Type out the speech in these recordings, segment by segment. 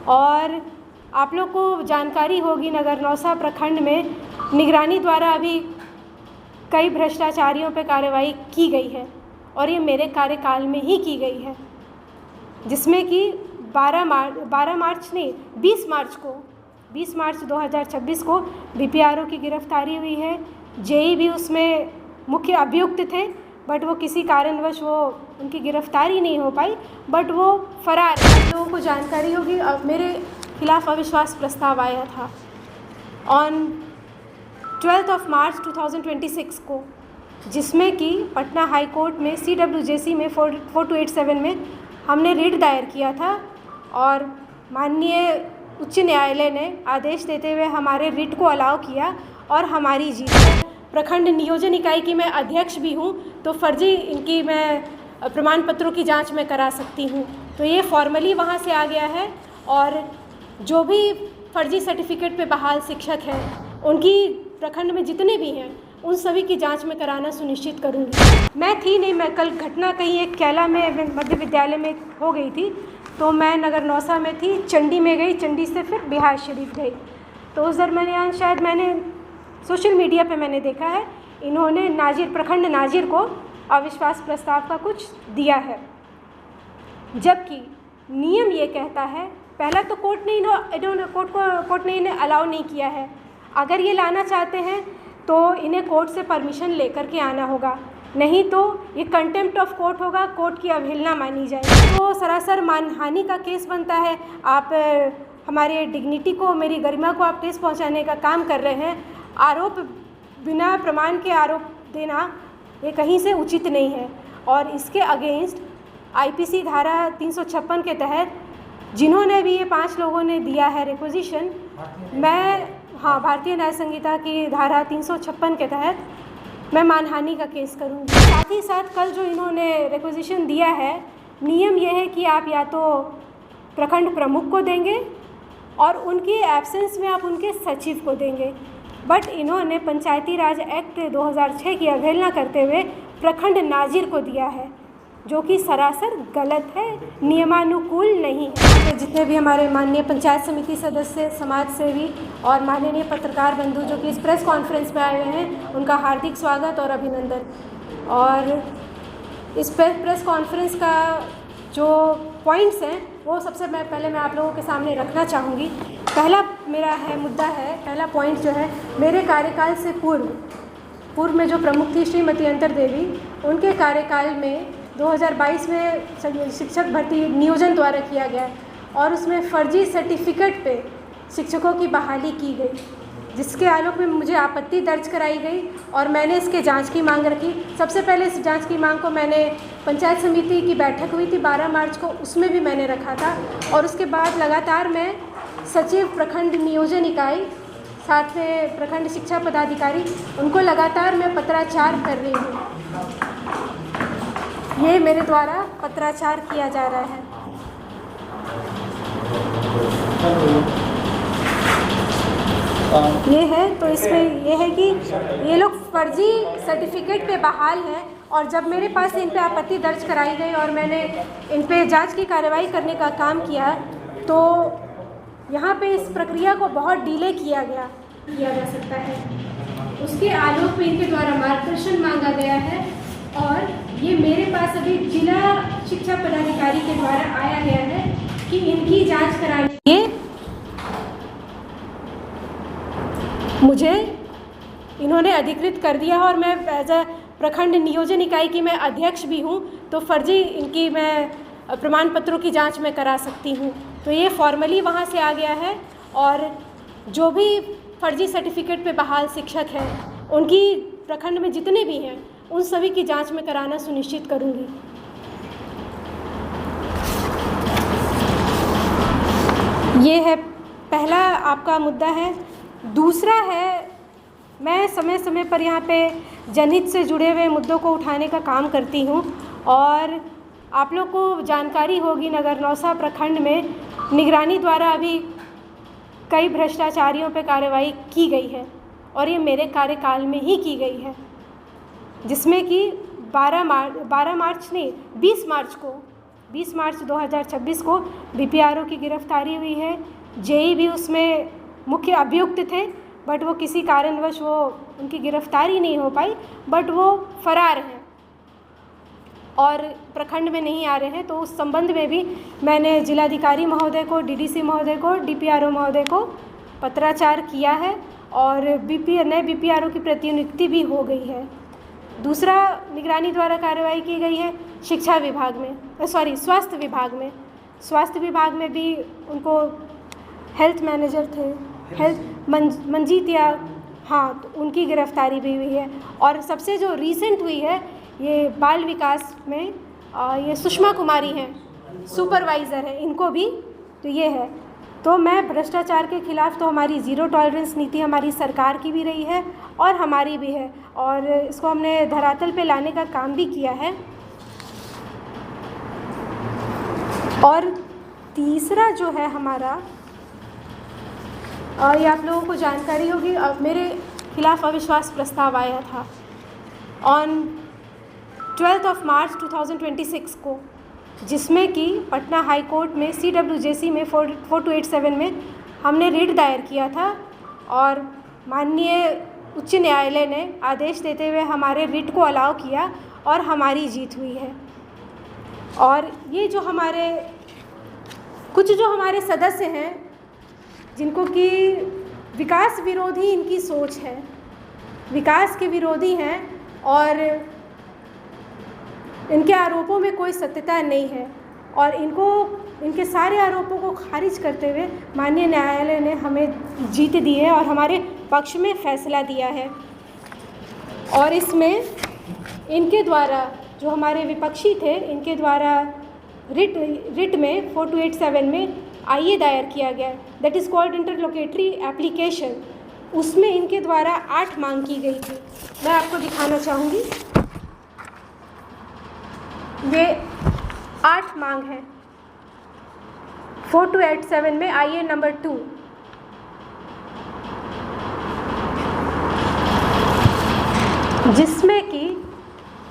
और आप लोग को जानकारी होगी नगर नौसा प्रखंड में निगरानी द्वारा अभी कई भ्रष्टाचारियों पर कार्रवाई की गई है और ये मेरे कार्यकाल में ही की गई है, जिसमें कि 20 मार्च 2026 को बीपीआरओ की गिरफ्तारी हुई है। जेई भी उसमें मुख्य अभियुक्त थे, बट वो किसी कारणवश उनकी गिरफ्तारी नहीं हो पाई, बट वो फरार। आप लोगों को जानकारी होगी मेरे खिलाफ अविश्वास प्रस्ताव आया था ऑन 12 मार्च 2026 को, जिसमें कि पटना हाई कोर्ट में CWJC में 4287 में हमने रिट दायर किया था और माननीय उच्च न्यायालय ने आदेश देते हुए हमारे रिट को अलाउ किया और हमारी जीत है। प्रखंड नियोजन इकाई की मैं अध्यक्ष भी हूँ, तो फर्जी इनकी मैं प्रमाण पत्रों की जांच में करा सकती हूँ। तो ये फॉर्मली वहाँ से आ गया है और जो भी फर्जी सर्टिफिकेट पे बहाल शिक्षक हैं उनकी प्रखंड में जितने भी हैं उन सभी की जांच में कराना सुनिश्चित करूँगी। मैं थी नहीं, मैं कल घटना कहीं एक कैला में मध्य विद्यालय में हो गई थी, तो मैं नगर नौसा में थी, चंडी में गई, चंडी से फिर बिहार शरीफ गई। तो उस दरमियान शायद मैंने सोशल मीडिया पे मैंने देखा है इन्होंने प्रखंड नाजिर को अविश्वास प्रस्ताव का कुछ दिया है, जबकि नियम ये कहता है, पहला तो कोर्ट ने इन्हें अलाउ नहीं किया है। अगर ये लाना चाहते हैं तो इन्हें कोर्ट से परमिशन लेकर के आना होगा, नहीं तो ये कंटेम्प्ट ऑफ कोर्ट होगा, कोर्ट की अवहेलना मानी जाएगी। तो सरासर मानहानि का केस बनता है। आप हमारे डिग्निटी को, मेरी गरिमा को आप ठेस पहुंचाने का काम कर रहे हैं। आरोप बिना प्रमाण के आरोप देना ये कहीं से उचित नहीं है और इसके अगेंस्ट IPC धारा 356 के तहत जिन्होंने भी ये 5 लोगों ने दिया है रिक्वेजिशन, भारतीय न्याय संहिता की धारा 356 के तहत मैं मानहानि का केस करूँगी। साथ ही साथ कल जो इन्होंने रिक्वेजिशन दिया है, नियम यह है कि आप या तो प्रखंड प्रमुख को देंगे और उनकी एब्सेंस में आप उनके सचिव को देंगे, बट इन्होंने पंचायती राज एक्ट 2006 की अवहेलना करते हुए प्रखंड नाजिर को दिया है, जो कि सरासर गलत है, नियमानुकूल नहीं है। तो जितने भी हमारे माननीय पंचायत समिति सदस्य, समाज सेवी और माननीय पत्रकार बंधु जो कि इस प्रेस कॉन्फ्रेंस में आए हुए हैं, उनका हार्दिक स्वागत और अभिनंदन। और इस प्रेस कॉन्फ्रेंस का जो पॉइंट्स हैं वो सबसे पहले मैं आप लोगों के सामने रखना चाहूँगी। पहला पहला पॉइंट जो है, मेरे कार्यकाल से पूर्व में जो प्रमुख थी श्रीमती अंतर देवी, उनके कार्यकाल में 2022 में शिक्षक भर्ती नियोजन द्वारा किया गया और उसमें फर्जी सर्टिफिकेट पे शिक्षकों की बहाली की गई, जिसके आलोक में मुझे आपत्ति दर्ज कराई गई और मैंने इसके जांच की मांग रखी। सबसे पहले इस जांच की मांग को मैंने पंचायत समिति की बैठक हुई थी 12 मार्च को, उसमें भी मैंने रखा था और उसके बाद लगातार मैं सचिव प्रखंड नियोजन इकाई, साथ में प्रखंड शिक्षा पदाधिकारी, उनको लगातार मैं पत्राचार कर रही हूँ। ये मेरे द्वारा पत्राचार किया जा रहा है। ये है, तो इसमें ये है कि ये लोग फर्जी सर्टिफिकेट पे बहाल हैं और जब मेरे पास इन पे आपत्ति दर्ज कराई गई और मैंने इन पे जांच की कार्रवाई करने का काम किया, तो यहाँ पे इस प्रक्रिया को बहुत डिले किया जा सकता है। उसके आलोक में इनके द्वारा मार्गदर्शन मांगा गया है और ये मेरे पास अभी जिला शिक्षा पदाधिकारी के द्वारा आया गया है कि इनकी जांच कराने के लिए मुझे इन्होंने अधिकृत कर दिया और मैं एज अ प्रखंड नियोजन इकाई की मैं अध्यक्ष भी हूँ, तो फर्जी इनकी मैं प्रमाण पत्रों की जांच में करा सकती हूँ। तो ये फॉर्मली वहाँ से आ गया है और जो भी फर्जी सर्टिफिकेट पे बहाल शिक्षक हैं उनकी प्रखंड में जितने भी हैं उन सभी की जांच में कराना सुनिश्चित करूँगी। ये है पहला आपका मुद्दा है। दूसरा है, मैं समय समय पर यहाँ पे जनहित से जुड़े हुए मुद्दों को उठाने का काम करती हूँ और आप लोग को जानकारी होगी नगर नौसा प्रखंड में निगरानी द्वारा अभी कई भ्रष्टाचारियों पे कार्रवाई की गई है और ये मेरे कार्यकाल में ही की गई है, जिसमें कि 20 20 मार्च 2026 को बीपीआरओ की गिरफ्तारी हुई है। जेई भी उसमें मुख्य अभियुक्त थे, बट वो किसी कारणवश वो उनकी गिरफ्तारी नहीं हो पाई, बट वो फरार हैं और प्रखंड में नहीं आ रहे हैं। तो उस संबंध में भी मैंने जिलाधिकारी महोदय को, डीडीसी महोदय को, डीपीआरओ महोदय को पत्राचार किया है और नए बीपीआरओ की प्रतिनियुक्ति भी हो गई है। दूसरा, निगरानी द्वारा कार्रवाई की गई है शिक्षा विभाग में, स्वास्थ्य विभाग में। स्वास्थ्य विभाग में भी उनको हेल्थ मैनेजर थे, मंजीत या हाँ, तो उनकी गिरफ्तारी भी हुई है। और सबसे जो रीसेंट हुई है ये बाल विकास में ये सुषमा कुमारी हैं, सुपरवाइज़र हैं, इनको भी तो ये है। तो मैं भ्रष्टाचार के खिलाफ तो हमारी ज़ीरो टॉलरेंस नीति हमारी सरकार की भी रही है और हमारी भी है, और इसको हमने धरातल पे लाने का काम भी किया है। और तीसरा जो है हमारा, ये आप लोगों को जानकारी होगी, मेरे खिलाफ अविश्वास प्रस्ताव आया था ऑन 12 मार्च 2026 को, जिसमें कि पटना हाई कोर्ट में CWJC में 4287 में हमने रिट दायर किया था और माननीय उच्च न्यायालय ने आदेश देते हुए हमारे रिट को अलाउ किया और हमारी जीत हुई है। और ये जो हमारे सदस्य हैं जिनको कि विकास विरोधी इनकी सोच है, विकास के विरोधी हैं और इनके आरोपों में कोई सत्यता नहीं है, और इनके सारे आरोपों को खारिज करते हुए माननीय न्यायालय ने हमें जीत दी है और हमारे पक्ष में फैसला दिया है। और इसमें इनके द्वारा जो हमारे विपक्षी थे, इनके द्वारा रिट में 4287 में आईए दायर किया गया, that is called interlocutory application. उसमें इनके द्वारा 8 मांग की गई थी। मैं आपको दिखाना चाहूँगी, ये 8 मांग है 4287 में आईए नंबर 2। जिसमें कि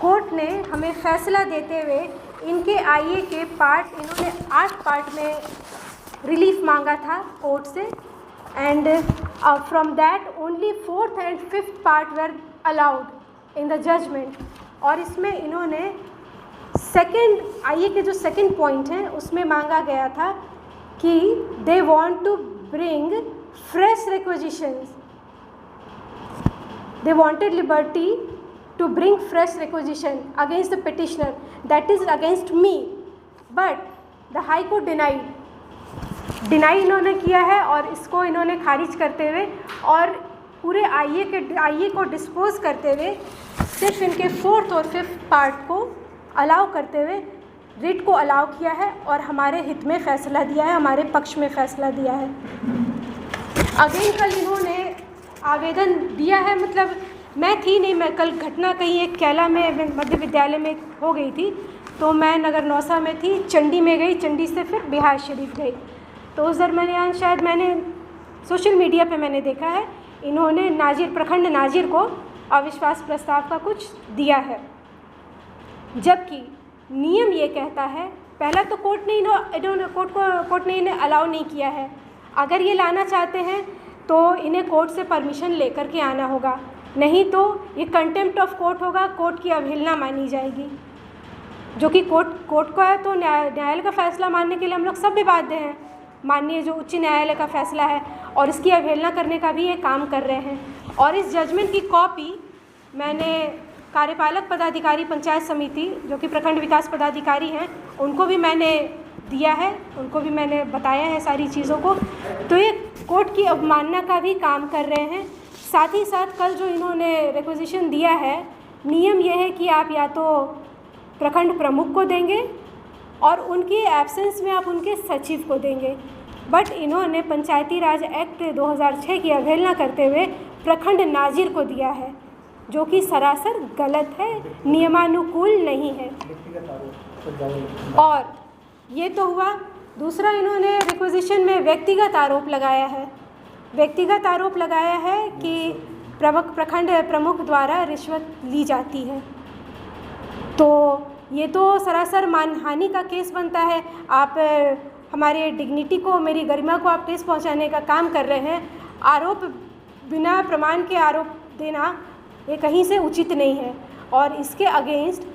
कोर्ट ने हमें फैसला देते हुए इनके आईए के पार्ट, इन्होंने 8 पार्ट में रिलीफ मांगा था कोर्ट से, and from that only 4th and 5th part were allowed in the judgement. और इसमें इन्होंने आईए के जो सेकंड पॉइंट हैं उसमें मांगा गया था कि they want to bring fresh requisitions, they wanted liberty to bring fresh requisition against the petitioner, that is against me, but the high court deny इन्होंने किया है और इसको इन्होंने खारिज करते हुए और पूरे आईए को डिस्पोज करते हुए सिर्फ इनके 4th और 5th पार्ट को अलाउ करते हुए रिट को अलाउ किया है और हमारे हित में फ़ैसला दिया है, हमारे पक्ष में फ़ैसला दिया है। अगेन कल इन्होंने आवेदन दिया है, मतलब मैं थी नहीं, मैं कल घटना कहीं एक कैला में मध्य विद्यालय में हो गई थी, तो मैं नगर नौसा में थी, चंडी में गई, चंडी से फिर बिहार शरीफ गई। तो उस दरमियान शायद मैंने सोशल मीडिया पे मैंने देखा है इन्होंने प्रखंड नाजिर को अविश्वास प्रस्ताव का कुछ दिया है, जबकि नियम ये कहता है, पहला तो कोर्ट ने इन्हें अलाउ नहीं किया है। अगर ये लाना चाहते हैं तो इन्हें कोर्ट से परमिशन लेकर के आना होगा, नहीं तो ये कंटेम्प्ट ऑफ कोर्ट होगा, कोर्ट की अवहेलना मानी जाएगी, जो कि कोर्ट का है। तो न्यायालय का फैसला मानने के लिए हम लोग सब भी बाध्य हैं, माननीय जो उच्च न्यायालय का फैसला है, और इसकी अवहेलना करने का भी ये काम कर रहे हैं। और इस जजमेंट की कॉपी मैंने कार्यपालक पदाधिकारी पंचायत समिति जो कि प्रखंड विकास पदाधिकारी हैं उनको भी मैंने दिया है, उनको भी मैंने बताया है सारी चीज़ों को। तो ये कोर्ट की अवमानना का भी काम कर रहे हैं। साथ ही साथ कल जो इन्होंने रिक्वेजिशन दिया है, नियम यह है कि आप या तो प्रखंड प्रमुख को देंगे और उनकी एब्सेंस में आप उनके सचिव को देंगे, बट इन्होंने पंचायती राज एक्ट 2006 की अवहेलना करते हुए प्रखंड नाजिर को दिया है, जो कि सरासर गलत है, नियमानुकूल नहीं है। और ये तो हुआ। दूसरा, इन्होंने रिक्वेजिशन में व्यक्तिगत आरोप लगाया है, व्यक्तिगत आरोप लगाया है कि प्रखंड प्रमुख द्वारा रिश्वत ली जाती है। तो ये तो सरासर मानहानि का केस बनता है। आप हमारे डिग्निटी को, मेरी गरिमा को आप ठेस पहुंचाने का काम कर रहे हैं। आरोप बिना प्रमाण के आरोप देना ये कहीं से उचित नहीं है और इसके अगेंस्ट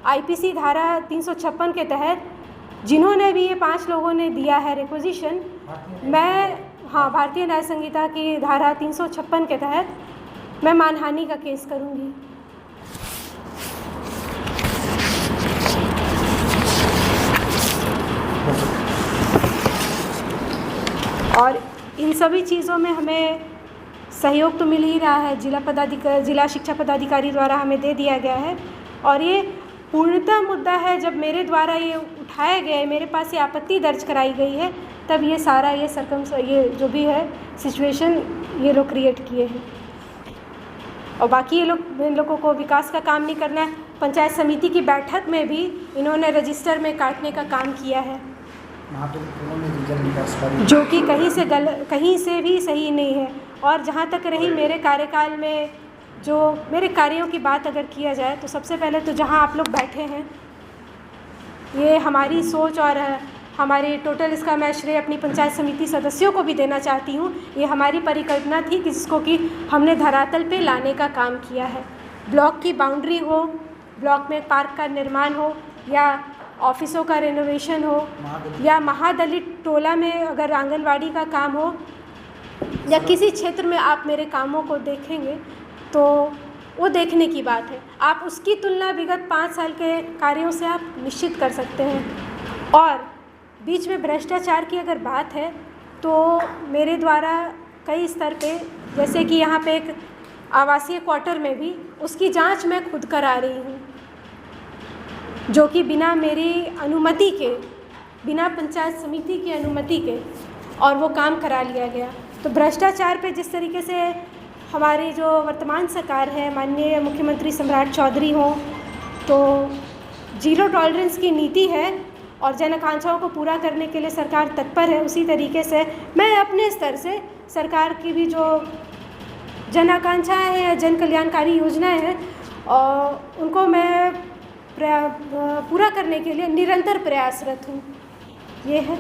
आईपीसी धारा 356 के तहत जिन्होंने भी ये 5 लोगों ने दिया है रिक्वेजिशन, मैं भारतीय न्याय संहिता की धारा 356 के तहत मैं मानहानि का केस करूँगी। और इन सभी चीज़ों में हमें सहयोग तो मिल ही रहा है, जिला शिक्षा पदाधिकारी द्वारा हमें दे दिया गया है और ये पूर्णतः मुद्दा है। जब मेरे द्वारा ये उठाया गया है, मेरे पास ये आपत्ति दर्ज कराई गई है, तब ये सारा ये जो भी है सिचुएशन ये लोग क्रिएट किए हैं। और बाकी इन लोगों को विकास का काम नहीं करना है। पंचायत समिति की बैठक में भी इन्होंने रजिस्टर में काटने का काम किया है, जो कि कहीं से भी सही नहीं है। और जहाँ तक रही मेरे कार्यकाल में जो मेरे कार्यों की बात अगर किया जाए, तो सबसे पहले तो जहाँ आप लोग बैठे हैं, ये हमारी सोच और हमारी टोटल इसका मैं श्रेय अपनी पंचायत समिति सदस्यों को भी देना चाहती हूँ। ये हमारी परिकल्पना थी कि जिसको कि हमने धरातल पे लाने का काम किया है। ब्लॉक की बाउंड्री हो, ब्लॉक में पार्क का निर्माण हो, या ऑफिसों का रेनोवेशन हो, या महादलित टोला में अगर आंगनवाड़ी का काम हो, या किसी क्षेत्र में आप मेरे कामों को देखेंगे तो वो देखने की बात है। आप उसकी तुलना विगत 5 साल के कार्यों से आप निश्चित कर सकते हैं। और बीच में भ्रष्टाचार की अगर बात है तो मेरे द्वारा कई स्तर पे, जैसे कि यहाँ पे एक आवासीय क्वार्टर में भी उसकी जांच मैं खुद करा रही हूँ, जो कि बिना मेरी अनुमति के, बिना पंचायत समिति की अनुमति के, और वो काम करा लिया गया। तो भ्रष्टाचार पे जिस तरीके से हमारी जो वर्तमान सरकार है, माननीय मुख्यमंत्री सम्राट चौधरी हों, तो 0 टॉलरेंस की नीति है और जन आकांक्षाओं को पूरा करने के लिए सरकार तत्पर है। उसी तरीके से मैं अपने स्तर से सरकार की भी जो जन आकांक्षाएँ हैं या जन कल्याणकारी योजनाएँ हैं, और उनको मैं पूरा करने के लिए निरंतर प्रयासरत हूँ। ये है।